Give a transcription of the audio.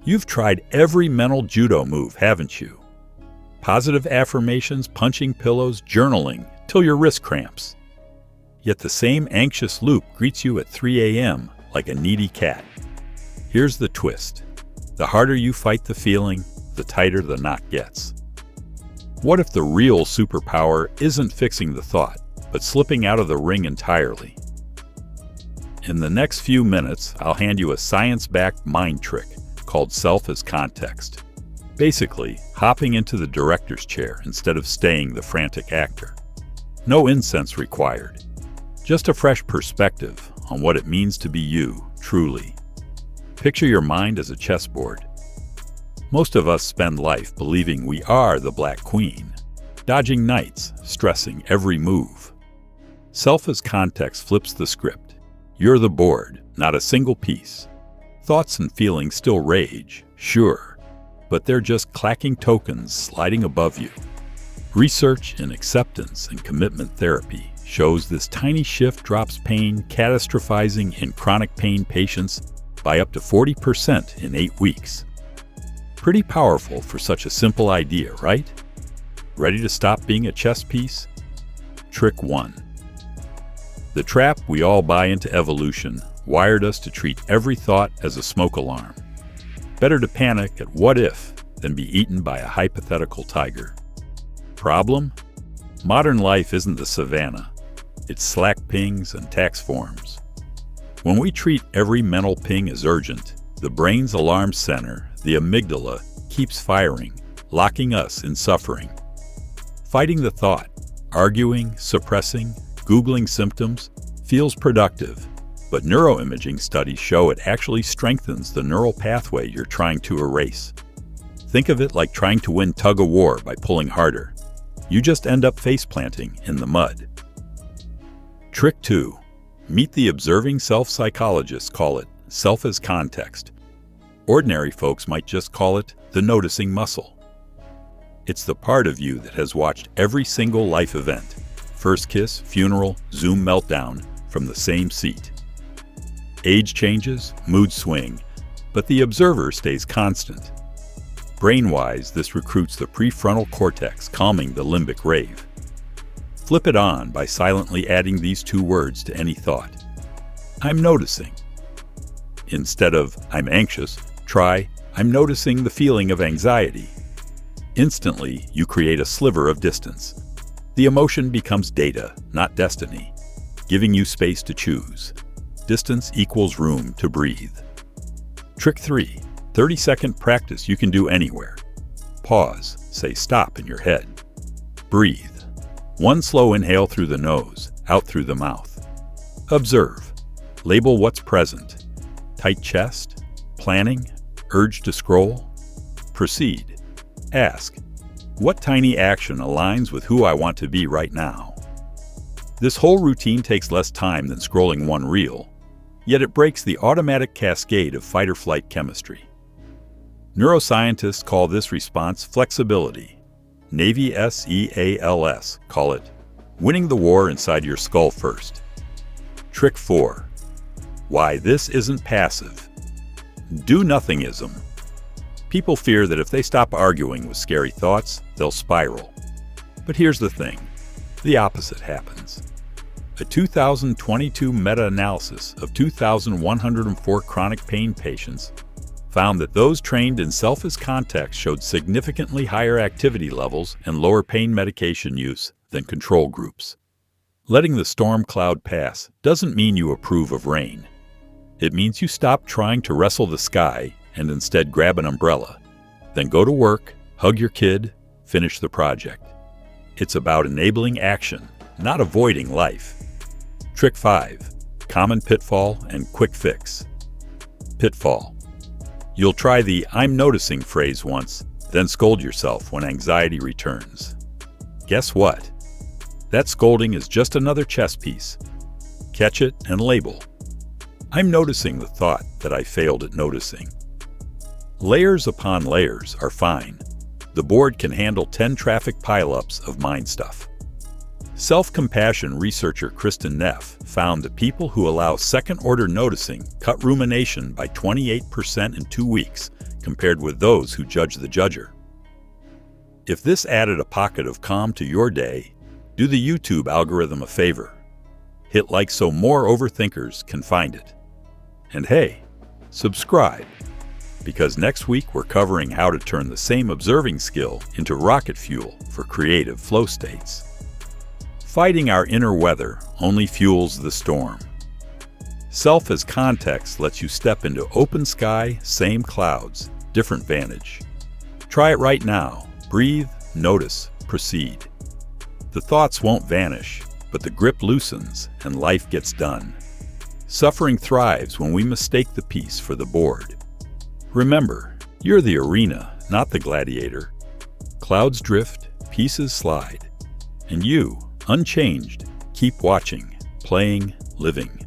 You've tried every mental judo move, haven't you? Positive affirmations, punching pillows, journaling, till your wrist cramps. Yet the same anxious loop greets you at 3 a.m. like a needy cat. Here's the twist. The harder you fight the feeling, the tighter the knot gets. What if the real superpower isn't fixing the thought, but slipping out of the ring entirely? In the next few minutes, I'll hand you a science-backed mind trick called self as context. Basically, hopping into the director's chair instead of staying the frantic actor. No incense required. Just a fresh perspective on what it means to be you, truly. Picture your mind as a chessboard. Most of us spend life believing we are the Black Queen, dodging knights, stressing every move. Self as context flips the script. You're the board, not a single piece. Thoughts and feelings still rage, sure, but they're just clacking tokens sliding above you. Research in acceptance and commitment therapy shows this tiny shift drops pain, catastrophizing in chronic pain patients by up to 40% in 8 weeks. Pretty powerful for such a simple idea, right? Ready to stop being a chess piece? Trick 1. The trap we all buy into evolution wired us to treat every thought as a smoke alarm. Better to panic at what if than be eaten by a hypothetical tiger. Problem? Modern life isn't the savannah. It's Slack pings and tax forms. When we treat every mental ping as urgent, the brain's alarm center, the amygdala, keeps firing, locking us in suffering. Fighting the thought, arguing, suppressing, Googling symptoms, feels productive, but neuroimaging studies show it actually strengthens the neural pathway you're trying to erase. Think of it like trying to win tug-of-war by pulling harder. You just end up face-planting in the mud. Trick 2. Meet the observing self-psychologists call it self as context. Ordinary folks might just call it the noticing muscle. It's the part of you that has watched every single life event, first kiss, funeral, Zoom meltdown, from the same seat. Age changes, mood swing, but the observer stays constant. Brain-wise, this recruits the prefrontal cortex, calming the limbic rave. Flip it on by silently adding these 2 words to any thought. I'm noticing. Instead of I'm anxious, try I'm noticing the feeling of anxiety. Instantly, you create a sliver of distance. The emotion becomes data, not destiny, giving you space to choose. Distance equals room to breathe. Trick 3. 30-second practice you can do anywhere. Pause, say stop in your head. Breathe. 1 slow inhale through the nose, out through the mouth. Observe. Label what's present. Tight chest, planning, urge to scroll. Proceed. Ask, what tiny action aligns with who I want to be right now? This whole routine takes less time than scrolling 1 reel, yet it breaks the automatic cascade of fight-or-flight chemistry. Neuroscientists call this response flexibility. Navy SEALs call it winning the war inside your skull first. Trick 4. Why this isn't passive. Do-nothingism. People fear that if they stop arguing with scary thoughts, they'll spiral. But here's the thing. The opposite happens. A 2022 meta-analysis of 2,104 chronic pain patients found that those trained in self as context showed significantly higher activity levels and lower pain medication use than control groups. Letting the storm cloud pass doesn't mean you approve of rain. It means you stop trying to wrestle the sky and instead grab an umbrella. Then go to work, hug your kid, finish the project. It's about enabling action, not avoiding life. Trick 5. Common pitfall and quick fix. Pitfall. You'll try the I'm noticing phrase once, then scold yourself when anxiety returns. Guess what? That scolding is just another chess piece. Catch it and label. I'm noticing the thought that I failed at noticing. Layers upon layers are fine. The board can handle 10 traffic pileups of mind stuff. Self-compassion researcher Kristen Neff found that people who allow second-order noticing cut rumination by 28% in 2 weeks compared with those who judge the judger. If this added a pocket of calm to your day, do the YouTube algorithm a favor. Hit like so more overthinkers can find it. And hey, subscribe, because next week we're covering how to turn the same observing skill into rocket fuel for creative flow states. Fighting our inner weather only fuels the storm. Self as context lets you step into open sky, same clouds, different vantage. Try it right now. Breathe, notice, proceed. The thoughts won't vanish, but the grip loosens and life gets done. Suffering thrives when we mistake the peace for the board. Remember, you're the arena, not the gladiator. Clouds drift, pieces slide, and you, unchanged, keep watching, playing, living.